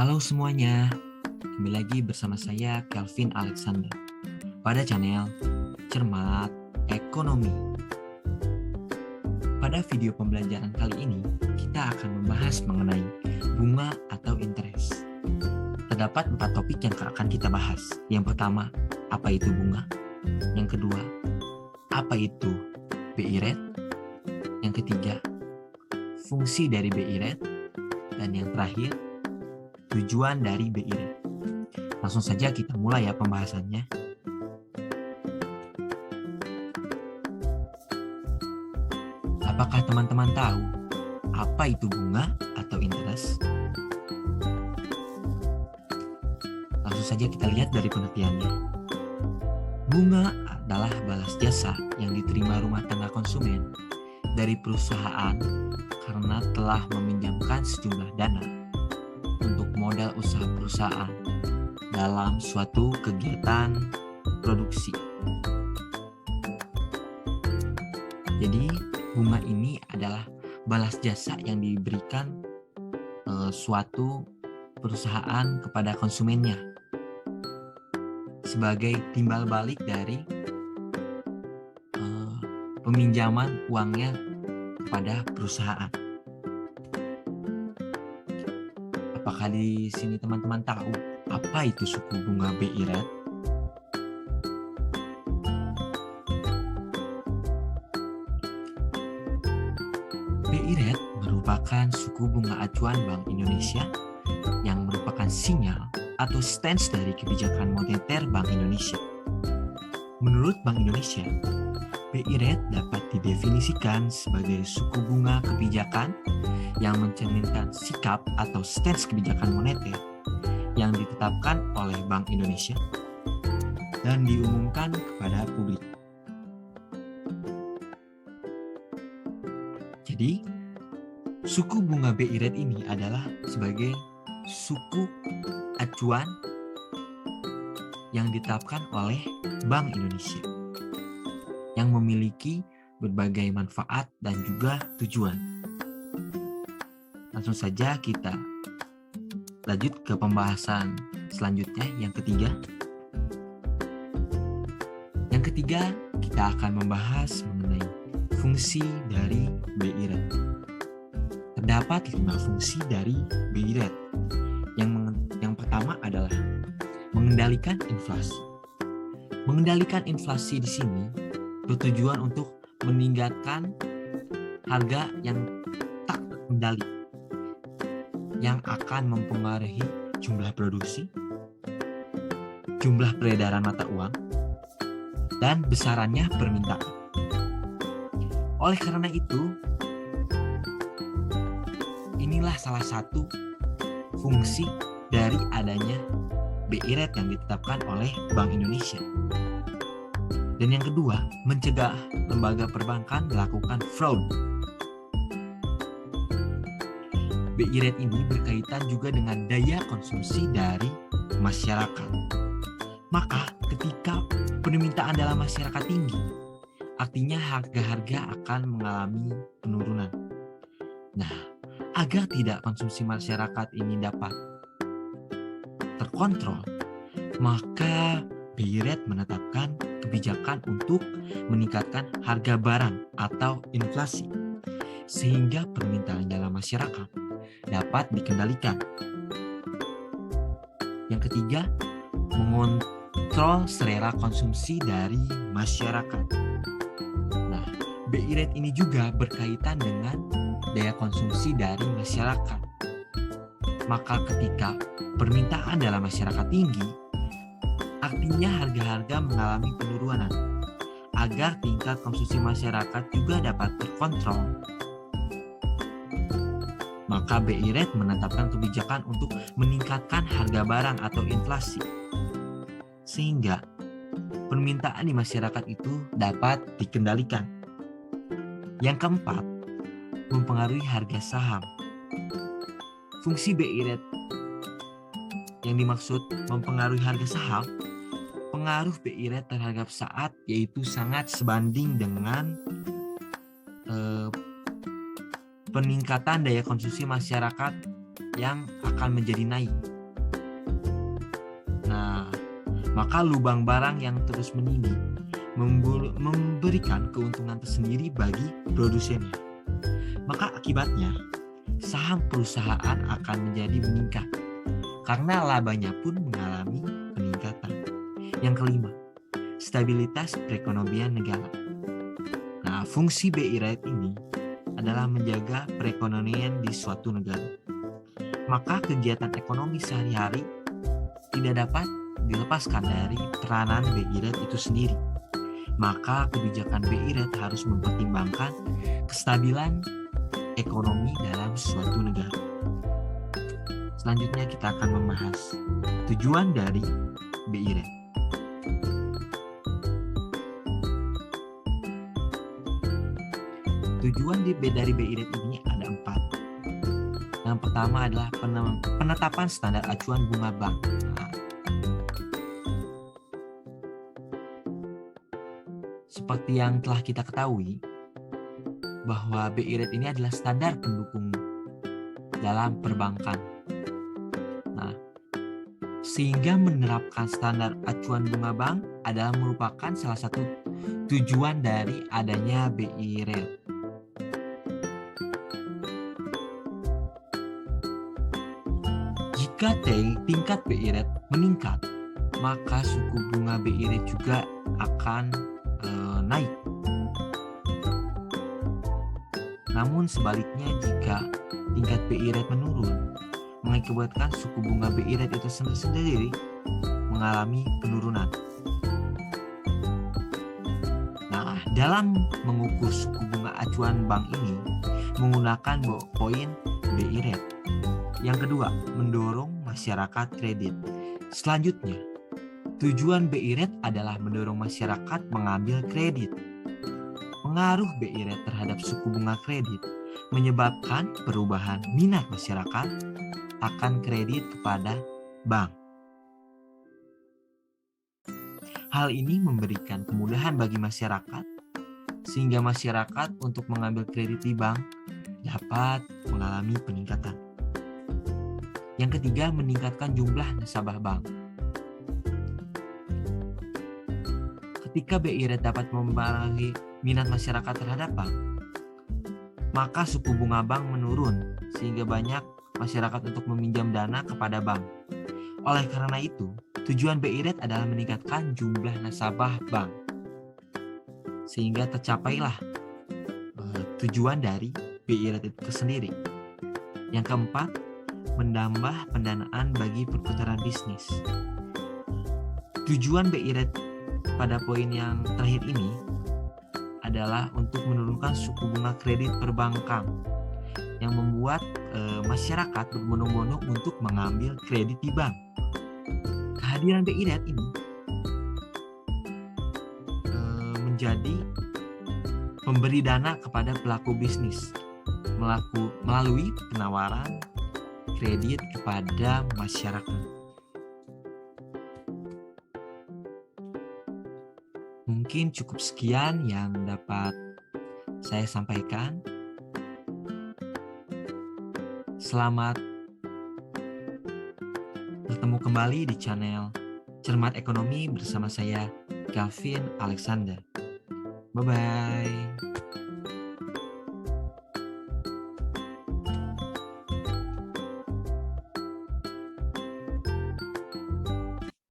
Halo semuanya, kembali lagi bersama saya Kelvin Alexander pada channel Cermat Ekonomi. Pada video pembelajaran kali ini, kita akan membahas mengenai bunga atau interest. Terdapat 4 topik yang akan kita bahas. Yang pertama, apa itu bunga? Yang kedua, apa itu BI rate? Yang ketiga, fungsi dari BI rate? Dan yang terakhir, tujuan dari BI rate. Langsung saja kita mulai ya pembahasannya. Apakah teman-teman tahu apa itu bunga atau interest? Langsung saja kita lihat dari pengertiannya. Bunga adalah balas jasa yang diterima rumah tangga konsumen dari perusahaan karena telah meminjamkan sejumlah dana untuk modal usaha perusahaan dalam suatu kegiatan produksi. Jadi bunga ini adalah balas jasa yang diberikan suatu perusahaan kepada konsumennya sebagai timbal balik dari peminjaman uangnya kepada perusahaan. Apakah di sini teman-teman tahu apa itu suku bunga BI rate? BI rate merupakan suku bunga acuan Bank Indonesia yang merupakan sinyal atau stance dari kebijakan moneter Bank Indonesia. Menurut Bank Indonesia, BI rate dapat didefinisikan sebagai suku bunga kebijakan yang mencerminkan sikap atau stance kebijakan moneter yang ditetapkan oleh Bank Indonesia dan diumumkan kepada publik. Jadi, suku bunga BI rate ini adalah sebagai suku acuan yang ditetapkan oleh Bank Indonesia yang memiliki berbagai manfaat dan juga tujuan. Langsung saja kita lanjut ke pembahasan selanjutnya, yang ketiga. Yang ketiga, kita akan membahas mengenai fungsi dari BI rate. Terdapat 5 fungsi dari BI rate. Yang pertama adalah mengendalikan inflasi. Mengendalikan inflasi di sini bertujuan untuk meningkatkan harga yang tak terkendali, yang akan mempengaruhi jumlah produksi, jumlah peredaran mata uang, dan besarannya permintaan. Oleh karena itu, inilah salah satu fungsi dari adanya BI rate yang ditetapkan oleh Bank Indonesia. Dan yang kedua, mencegah lembaga perbankan melakukan fraud. BI rate ini berkaitan juga dengan daya konsumsi dari masyarakat. Maka ketika permintaan dalam masyarakat tinggi, artinya harga-harga akan mengalami penurunan. Nah, agar tidak konsumsi masyarakat ini dapat terkontrol, maka BI rate menetapkan kebijakan untuk meningkatkan harga barang atau inflasi, sehingga permintaan dalam masyarakat dapat dikendalikan. Yang ketiga, mengontrol selera konsumsi dari masyarakat. Nah, BI rate ini juga berkaitan dengan daya konsumsi dari masyarakat. Maka ketika permintaan dalam masyarakat tinggi, artinya harga-harga mengalami penurunan. Agar tingkat konsumsi masyarakat juga dapat terkontrol, maka BI rate menetapkan kebijakan untuk meningkatkan harga barang atau inflasi, sehingga permintaan di masyarakat itu dapat dikendalikan. Yang keempat, mempengaruhi harga saham. Fungsi BI rate yang dimaksud mempengaruhi harga saham, pengaruh BI rate terhadap saat yaitu sangat sebanding dengan peningkatan daya konsumsi masyarakat yang akan menjadi naik. Nah, maka lubang barang yang terus meninggi memberikan keuntungan tersendiri bagi produsennya. Maka akibatnya saham perusahaan akan menjadi meningkat karena labanya pun mengalami peningkatan. Yang kelima, stabilitas perekonomian negara. Nah, fungsi BI rate ini adalah menjaga perekonomian di suatu negara. Maka kegiatan ekonomi sehari-hari tidak dapat dilepaskan dari peranan BI rate itu sendiri. Maka kebijakan BI rate harus mempertimbangkan kestabilan ekonomi dalam suatu negara. Selanjutnya kita akan membahas tujuan dari BI rate. Tujuan dari BI rate ini ada 4. Yang pertama adalah penetapan standar acuan bunga bank. Seperti yang telah kita ketahui, bahwa BI rate ini adalah standar pendukung dalam perbankan. Nah, sehingga menerapkan standar acuan bunga bank adalah merupakan salah satu tujuan dari adanya BI rate. Jika tingkat BI rate meningkat, maka suku bunga BI rate juga akan naik. Namun sebaliknya, jika tingkat BI rate menurun, mengakibatkan suku bunga BI rate itu sendiri mengalami penurunan. Nah, dalam mengukur suku bunga acuan bank ini menggunakan poin BI rate. Yang kedua, mendorong masyarakat kredit. Selanjutnya, tujuan BI rate adalah mendorong masyarakat mengambil kredit. Pengaruh BI rate terhadap suku bunga kredit menyebabkan perubahan minat masyarakat akan kredit kepada bank. Hal ini memberikan kemudahan bagi masyarakat, sehingga masyarakat untuk mengambil kredit di bank dapat mengalami peningkatan. Yang ketiga, meningkatkan jumlah nasabah bank. Ketika BI rate dapat mempengaruhi minat masyarakat terhadap bank, maka suku bunga bank menurun sehingga banyak masyarakat untuk meminjam dana kepada bank. Oleh karena itu, tujuan BI rate adalah meningkatkan jumlah nasabah bank sehingga tercapailah tujuan dari BI rate itu sendiri. Yang keempat, menambah pendanaan bagi perputaran bisnis. Tujuan BI rate pada poin yang terakhir ini adalah untuk menurunkan suku bunga kredit perbankan yang membuat masyarakat berbondong-bondong untuk mengambil kredit di bank. Kehadiran BI rate ini menjadi pemberi dana kepada pelaku bisnis melalui penawaran kredit kepada masyarakat. Mungkin cukup sekian yang dapat saya sampaikan. Selamat bertemu kembali di channel Cermat Ekonomi bersama saya, Gavin Alexander. Bye-bye.